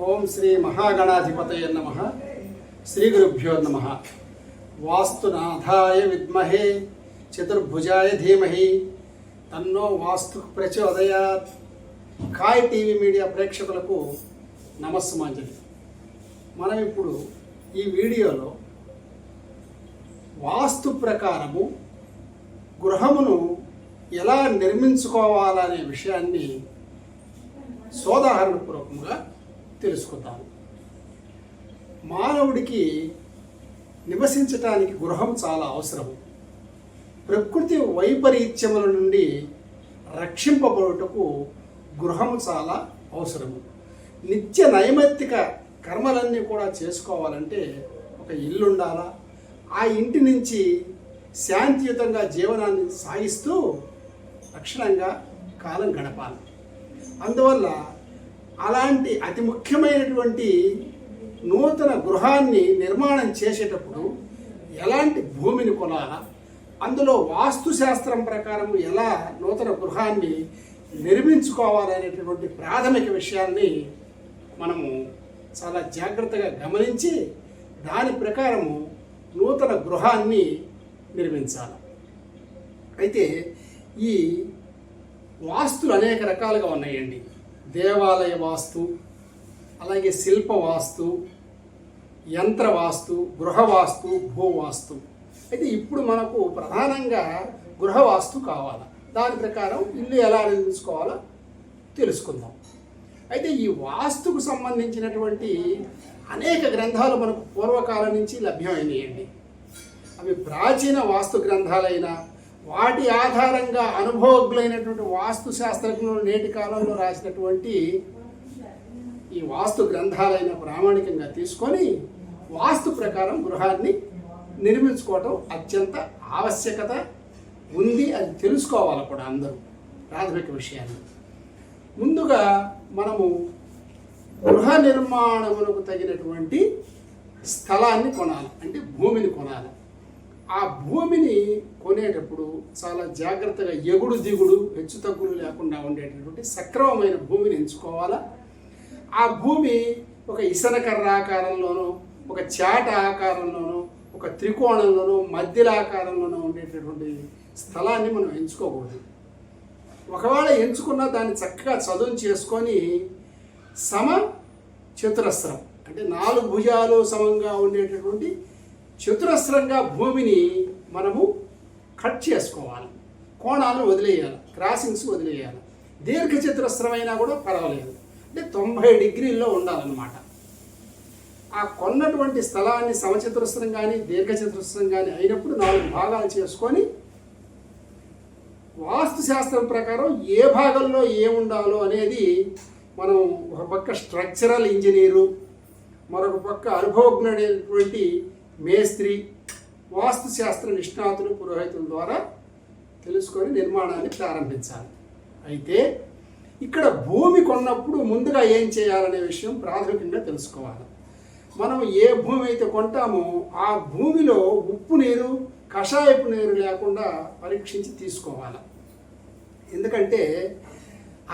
ఓం శ్రీ మహాగణాధిపతయ నమః. శ్రీ గురుభ్యో నమః. వాస్తునాథాయ విద్మహే చతుర్భుజాయ ధీమహి తన్నో వాస్తు ప్రచోదయాత్. కాయ్ టీవీ మీడియా ప్రేక్షకులకు నమస్సుమాంజలి. మనం ఇప్పుడు ఈ వీడియోలో వాస్తు ప్రకారము గృహమును ఎలా నిర్మించుకోవాలనే విషయాన్ని సోదాహరణపూర్వకంగా తెలుసుకుందాము. మానవుడికి నివసించటానికి గృహం చాలా అవసరము. ప్రకృతి వైపరీత్యముల నుండి రక్షింపబడుటకు గృహము చాలా అవసరము. నిత్య నైమిత్తిక కర్మలన్నీ కూడా చేసుకోవాలంటే ఒక ఇల్లు ఉండాలా. ఆ ఇంటి నుంచి శాంతియుతంగా జీవనాన్ని సాగిస్తూ లక్షణంగా కాలం గడపాలి. అందువల్ల అలాంటి అతి ముఖ్యమైనటువంటి నూతన గృహాన్ని నిర్మాణం చేసేటప్పుడు ఎలాంటి భూమిని కొనాలా, అందులో వాస్తుశాస్త్రం ప్రకారం ఎలా నూతన గృహాన్ని నిర్మించుకోవాలనేటటువంటి ప్రాథమిక విషయాన్ని మనము చాలా జాగ్రత్తగా గమనించి దాని ప్రకారము నూతన గృహాన్ని నిర్మించాలి. అయితే ఈ వాస్తులు అనేక రకాలుగా ఉన్నాయండి. దేవాలయ వాస్తు, అలాగే శిల్ప వాస్తు, యంత్ర వాస్తు, గృహవాస్తు, భూవాస్తు. అయితే ఇప్పుడు మనకు ప్రధానంగా గృహవాస్తు కావాలి. దాని ప్రకారం ఇల్లు ఎలా నిర్మించుకోవాలో తెలుసుకుందాం. అయితే ఈ వాస్తుకు సంబంధించినటువంటి అనేక గ్రంథాలు మనకు పూర్వకాలం నుంచి లభ్యమైనాయండి. అవి ప్రాచీన వాస్తు గ్రంథాలైన వాటి ఆధారంగా అనుభవజ్ఞులైనటువంటి వాస్తు శాస్త్రజ్ఞులు నేటి కాలంలో రాసినటువంటి ఈ వాస్తు గ్రంథాలైన ప్రామాణికంగా తీసుకొని వాస్తు ప్రకారం గృహాన్ని నిర్మించుకోవటం అత్యంత ఆవశ్యకత ఉంది. అది తెలుసుకోవాలి కూడా అందరూ ప్రాథమిక విషయాన్ని. ముందుగా మనము గృహ నిర్మాణములకు తగినటువంటి స్థలాన్ని కొనాలి, అంటే భూమిని కొనాలి. ఆ భూమిని కొనేటప్పుడు చాలా జాగ్రత్తగా ఎగుడు దిగుడు హెచ్చు తగ్గులు లేకుండా ఉండేటటువంటి సక్రమమైన భూమిని ఎంచుకోవాలా. ఆ భూమి ఒక ఇసనకర్ర ఆకారంలోనూ, ఒక చాట ఆకారంలోనూ, ఒక త్రికోణంలోనూ, మధ్యల ఆకారంలోనూ ఉండేటటువంటి స్థలాన్ని మనం ఎంచుకోకూడదు. ఒకవేళ ఎంచుకున్న దాన్ని చక్కగా చదును చేసుకొని సమ చతురస్రం, అంటే 4 భుజాలు సమంగా ఉండేటటువంటి చతురస్రంగా భూమిని మనము కట్ చేసుకోవాలి. కోణాలు వదిలేయాలి, క్రాసింగ్స్ వదిలేయాలి. దీర్ఘ చతురస్రమైనా కూడా పర్వాలేదు, అంటే 90 డిగ్రీల్లో ఉండాలన్నమాట. ఆ కొన్నటువంటి స్థలాన్ని సమచతురస్రం కానీ దీర్ఘ చతురస్రం కానీ అయినప్పుడు 4 భాగాలు చేసుకొని వాస్తుశాస్త్రం ప్రకారం ఏ భాగంలో ఏముండాలో అనేది మనం ఒక పక్క స్ట్రక్చరల్ ఇంజనీరు, మరొక పక్క అనుభవజ్ఞుడైనటువంటి మేస్త్రి, వాస్తుశాస్త్ర నిష్ణాతులు, పురోహితుల ద్వారా తెలుసుకొని నిర్మాణాన్ని ప్రారంభించాలి. అయితే ఇక్కడ భూమి కొన్నప్పుడు ముందుగా ఏం చేయాలనే విషయం ప్రాథమికంగా తెలుసుకోవాలి. మనం ఏ భూమి అయితే కొంటామో ఆ భూమిలో ఉప్పు నీరు, కషాయపు నీరు లేకుండా పరీక్షించి తీసుకోవాలి. ఎందుకంటే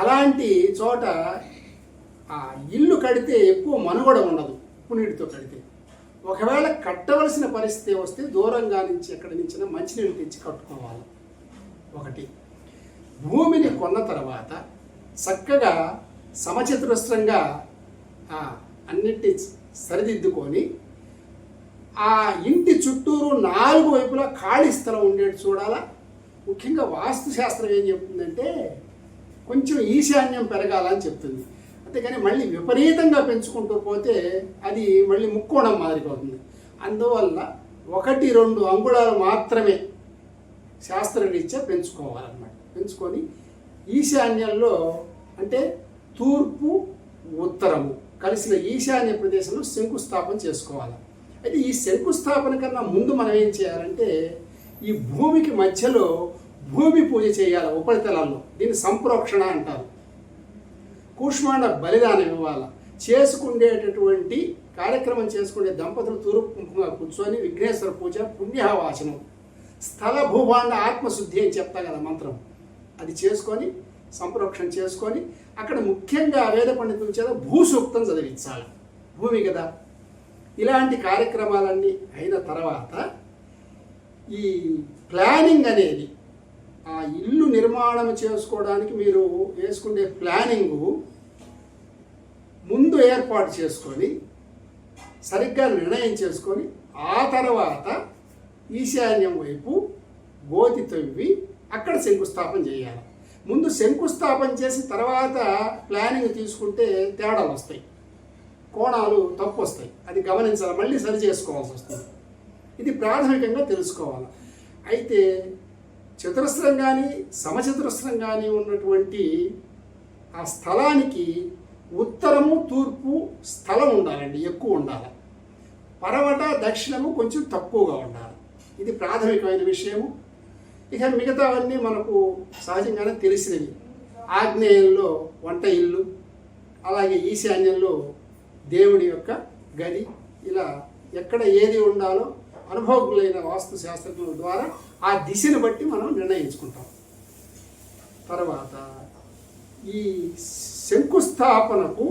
అలాంటి చోట ఆ ఇల్లు కడితే ఎక్కువ మనుగడ ఉండదు ఉప్పు నీటితో కడితే. ఒకవేళ కట్టవలసిన పరిస్థితి వస్తే దూరంగా నుంచి ఎక్కడి నుంచినా మంచినీళ్ళు తెచ్చి కట్టుకోవాలి. ఒకటి, భూమిని కొన్న తర్వాత చక్కగా సమచతురస్రంగా అన్నిటి సరిదిద్దుకొని ఆ ఇంటి చుట్టూరు 4 వైపులా ఖాళీ స్థలం ఉండేది చూడాలా. ముఖ్యంగా వాస్తుశాస్త్రం ఏం చెప్తుందంటే కొంచెం ఈశాన్యం పెరగాలని చెప్తుంది. అంతేగాని మళ్ళీ విపరీతంగా పెంచుకుంటూ పోతే అది మళ్ళీ ముక్కోణం మారిపోతుంది. అందువల్ల 1-2 అంగుళాలు మాత్రమే శాస్త్రరీత్యా పెంచుకోవాలన్నమాట. పెంచుకొని ఈశాన్యంలో, అంటే తూర్పు ఉత్తరము కలిసిన ఈశాన్య ప్రదేశంలో శంకుస్థాపన చేసుకోవాలి. అయితే ఈ శంకుస్థాపన కన్నా ముందు మనం ఏం చేయాలంటే ఈ భూమికి మధ్యలో భూమి పూజ చేయాలి. ఉపరితలాల్లో దీన్ని సంప్రోక్షణ అంటారు. కూష్మాండ బలిదానం ఇవ్వాలి. చేసుకునేటటువంటి కార్యక్రమం చేసుకునే దంపతులు తూర్పుగా కూర్చొని విఘ్నేశ్వర పూజ, పుణ్యవాచనం, స్థల భూభాండ ఆత్మశుద్ధి అని చెప్తా కదా మంత్రం, అది చేసుకొని సంప్రోక్షణ చేసుకొని అక్కడ ముఖ్యంగా వేద పండితుల చేత భూసూక్తం చదివించాలి. భూమి కదా. ఇలాంటి కార్యక్రమాలన్నీ అయిన తర్వాత ఈ ప్లానింగ్ అనేది, ఆ ఇల్లు నిర్మాణం చేసుకోవడానికి మీరు వేసుకునే ప్లానింగు ముందు ఏర్పాటు చేసుకొని సరిగ్గా నిర్ణయం చేసుకొని ఆ తర్వాత ఈశాన్యం వైపు గోతి తవ్వి అక్కడ శంకుస్థాపన చేయాలి. ముందు శంకుస్థాపన చేసి తర్వాత ప్లానింగ్ తీసుకుంటే తేడాలు వస్తాయి, కోణాలు తప్పు వస్తాయి. అది గమనించాలి, మళ్ళీ సరి చేసుకోవాల్సి వస్తుంది. ఇది ప్రాథమికంగా తెలుసుకోవాలి. అయితే చతురస్రం కానీ సమచతురస్రం కానీ ఉన్నటువంటి ఆ స్థలానికి ఉత్తరము తూర్పు స్థలం ఉండాలండి, ఎక్కువ ఉండాలి. పరమట దక్షిణము కొంచెం తక్కువగా ఉండాలి. ఇది ప్రాథమికమైన విషయము. ఇక మిగతావన్నీ మనకు సహజంగానే తెలిసినవి. ఆగ్నేయంలో వంట ఇల్లు, అలాగే ఈశాన్యంలో దేవుడి యొక్క గది, ఇలా ఎక్కడ ఏది ఉండాలో అనుభవజ్ఞులైన వాస్తు శాస్త్రజ్ఞుల ద్వారా ఆ దిశను బట్టి మనం నిర్ణయించుకుంటాం. తర్వాత ఈ శంకుస్థాపనకు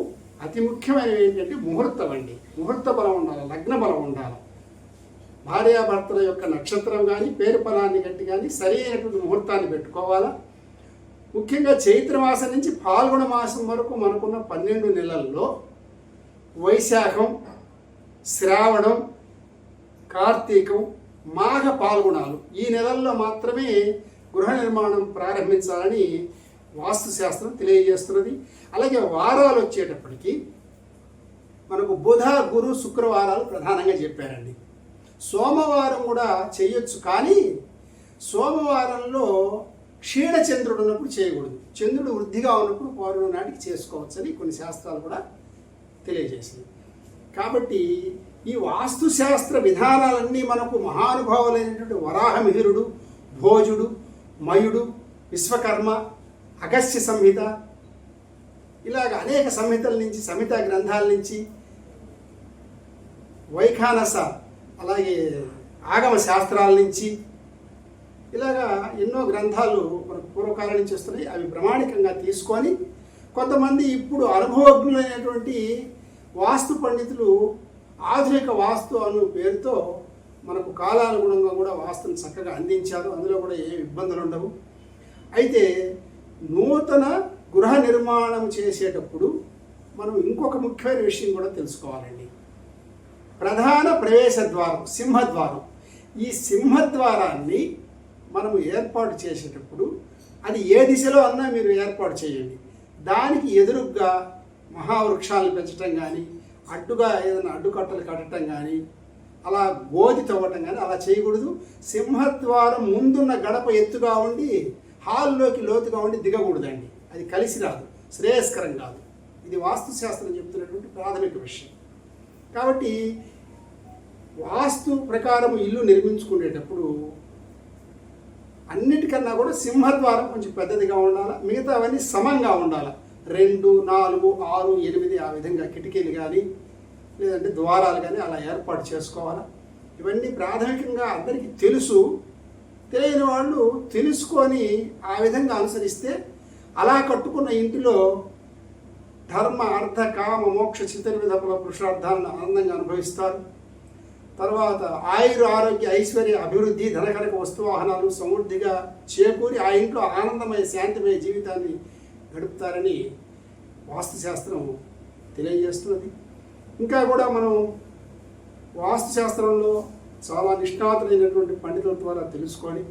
అతి ముఖ్యమైనవి ఏంటంటే ముహూర్తం అండి. ముహూర్త బలం ఉండాలి, లగ్న బలం ఉండాలి. భార్యాభర్తల యొక్క నక్షత్రం కానీ పేరు ఫలాన్ని గట్టి కానీ సరి అయినటువంటి ముహూర్తాన్ని పెట్టుకోవాలా. ముఖ్యంగా చైత్రమాసం నుంచి పాల్గొన మాసం వరకు మనకున్న 12 నెలల్లో వైశాఖం, శ్రావణం, కార్తీకం, మాఘ పాల్గొనాలు ఈ నెలల్లో మాత్రమే గృహ నిర్మాణం ప్రారంభించాలని వాస్తుశాస్త్రం తెలియజేస్తున్నది. అలాగే వారాలు వచ్చేటప్పటికి మనకు బుధ, గురు, శుక్రవారాలు ప్రధానంగా చెప్పారండి. సోమవారం కూడా చేయొచ్చు, కానీ సోమవారంలో క్షీణచంద్రుడు ఉన్నప్పుడు చేయకూడదు. చంద్రుడు వృద్ధిగా ఉన్నప్పుడు పౌర్ణమి నాటికి చేసుకోవచ్చని కొన్ని శాస్త్రాలు కూడా తెలియజేసింది. కాబట్టి ఈ వాస్తుశాస్త్ర విధానాలన్నీ మనకు మహానుభావులైనటువంటి వరాహమిహిరుడు, భోజుడు, మయుడు, విశ్వకర్మ, అగస్త్య సంహిత, ఇలాగ అనేక సంహితల నుంచి, సంహిత గ్రంథాల నుంచి, వైఖానస, అలాగే ఆగమ శాస్త్రాల నుంచి, ఇలాగా ఎన్నో గ్రంథాలు మనకు పూర్వకాలం నుంచి వస్తున్నాయి. అవి ప్రామాణికంగా తీసుకొని కొంతమంది ఇప్పుడు అనుభవజ్ఞులైనటువంటి వాస్తు పండితులు ఆధునిక వాస్తు అను పేరుతో మనకు కాలానుగుణంగా కూడా వాస్తుని చక్కగా అందించారు. అందులో కూడా ఏ ఇబ్బందులు ఉండవు. అయితే నూతన గృహ నిర్మాణం చేసేటప్పుడు మనం ఇంకొక ముఖ్యమైన విషయం కూడా తెలుసుకోవాలండి. ప్రధాన ప్రవేశ ద్వారం సింహద్వారం. ఈ సింహద్వారాన్ని మనము ఏర్పాటు చేసేటప్పుడు అది ఏ దిశలో అన్నా మీరు ఏర్పాటు చేయండి. దానికి ఎదురుగ్గా మహావృక్షాలను పెంచడం కానీ, అడ్డుగా ఏదైనా అడ్డుకట్టలు కట్టడం కానీ, అలా గోతి తవ్వటం కానీ అలా చేయకూడదు. సింహద్వారం ముందున్న గడప ఎత్తుగా ఉండి హాల్లోకి లోతుగా ఉండి దిగకూడదండి. అది కలిసి రాదు, శ్రేయస్కరం కాదు. ఇది వాస్తుశాస్త్రం చెప్తున్నటువంటి ప్రాథమిక విషయం. కాబట్టి వాస్తు ప్రకారం ఇల్లు నిర్మించుకునేటప్పుడు అన్నిటికన్నా కూడా సింహద్వారం కొంచెం పెద్దదిగా ఉండాలి. మిగతా అవన్నీ సమంగా ఉండాలి. 2, 4, 6, 8 ఆ విధంగా కిటికీలు కానీ లేదంటే ద్వారాలు కానీ అలా ఏర్పాటు చేసుకోవాలి. ఇవన్నీ ప్రాథమికంగా అందరికీ తెలుసు. తెలియని వాళ్ళు తెలుసుకొని ఆ విధంగా అనుసరిస్తే అలా కట్టుకున్న ఇంటిలో ధర్మ, అర్థ, కామ, మోక్ష చతుర్విధ పురుషార్థాలను ఆనందంగా అనుభవిస్తారు. తర్వాత ఆయుర, ఆరోగ్య, ఐశ్వర్య, అభివృద్ధి, ధనకనక వస్తువాహనాలు సమృద్ధిగా చేకూరి ఆ ఇంట్లో ఆనందమయ శాంతిమయ జీవితాన్ని గడుపుతారని వాస్తుశాస్త్రం తెలియజేస్తున్నది. ఇంకా కూడా మనం వాస్తుశాస్త్రంలో చాలా నిష్ణాతులైనటువంటి పండితుల ద్వారా తెలుసుకొని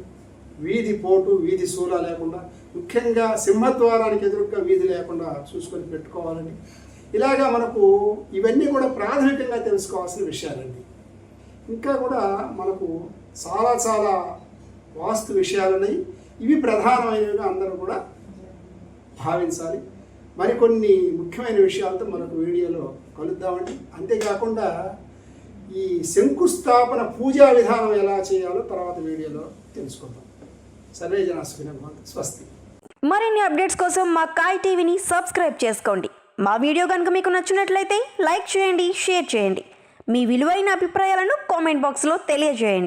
వీధి పోటు, వీధి శూల లేకుండా, ముఖ్యంగా సింహద్వారానికి ఎదురుగా వీధి లేకుండా చూసుకొని పెట్టుకోవాలండి. ఇలాగా మనకు ఇవన్నీ కూడా ప్రాథమికంగా తెలుసుకోవాల్సిన విషయాలండి. ఇంకా కూడా మనకు చాలా చాలా వాస్తు విషయాలు ఉన్నాయి. ఇవి ప్రధానమైనవిగా అందరూ కూడా భావించాలి. మరికొన్ని ముఖ్యమైన విషయాలతో మనకు వీడియోలో కలుద్దామండి. అంతేకాకుండా ఈ శంకుస్థాపన పూజా విధానం ఎలా చేయాలో తర్వాత వీడియోలో తెలుసుకుందాం. సర్వే జనా సుఖినో భవంతు. స్వస్తి. మరిన్ని అప్డేట్స్ కోసం మా కాయ్ టీవీని సబ్స్క్రైబ్ చేసుకోండి. మా వీడియో కనుక మీకు నచ్చినట్లయితే లైక్ చేయండి, షేర్ చేయండి. మీ విలువైన అభిప్రాయాలను కామెంట్ బాక్స్లో తెలియజేయండి.